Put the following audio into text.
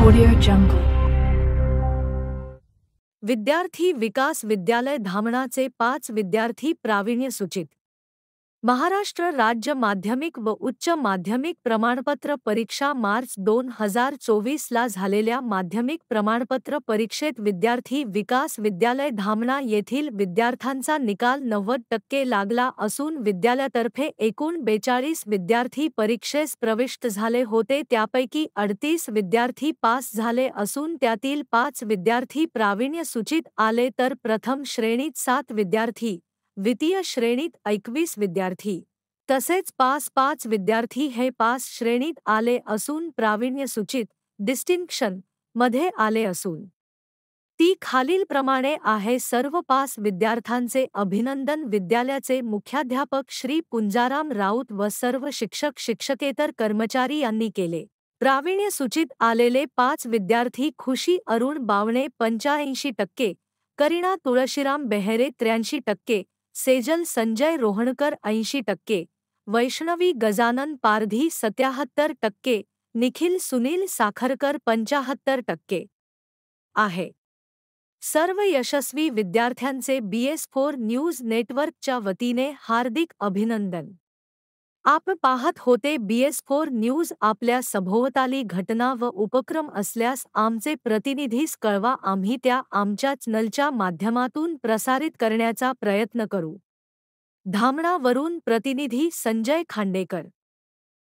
Audio Jungle. विद्यार्थी विकास विद्यालय धामणाचे 5 विद्यार्थी प्रावीण्य सूचित। महाराष्ट्र राज्य माध्यमिक व उच्च माध्यमिक प्रमाणपत्र परीक्षा मार्च 2024 ला झालेल्या माध्यमिक प्रमाणपत्र परीक्षेत विद्यार्थी विकास विद्यालय धामणा येथील विद्यार्थ्यांचा निकाल 90% लागला असून विद्यालयातर्फे एकूण 42 विद्यार्थी परीक्षेस प्रविष्ट झाले होते। त्यापैकी 38 विद्यार्थी पास झाले असून त्यातील 5 विद्यार्थी प्रावीण्य सूचित आले तर प्रथम श्रेणीत 7 विद्यार्थी, द्वितीय श्रेणीत 21 विद्यार्थी तसेच 5 विद्यार्थी हे पास श्रेणीत आले असून प्रावीण्य सूचित डिस्टिंक्शन मध्ये आले असून ती खालीलप्रमाणे आहे। सर्व पास विद्यार्थ्यांचे अभिनंदन विद्यालयाचे मुख्याध्यापक श्री पुंजाराम राऊत व सर्व शिक्षक शिक्षकेतर कर्मचारी यांनी केले। प्रावीण्य सूचित आलेले 5 विद्यार्थी खुशी अरुण बावणे 85%, करीना तुळशीराम बेहेरे 83%, सेजल संजय रोहणकर 80%, वैष्णवी गजानन पारधी 77%, निखिल सुनील साखरकर 75% आहे। सर्व यशस्वी विद्यार्थ्यांचे BS4 न्यूज नेटवर्कच्या वतीने हार्दिक अभिनंदन। आपण पाहत होते BS4 न्यूज। आपल्या सभोवताली घटना व उपक्रम असल्यास आमचे प्रतिनिधीस कळवा, आम्ही त्या आमच्या चॅनलच्या माध्यमातून प्रसारित करण्याचा प्रयत्न करू। धामणा वरून प्रतिनिधी संजय खांडेकर।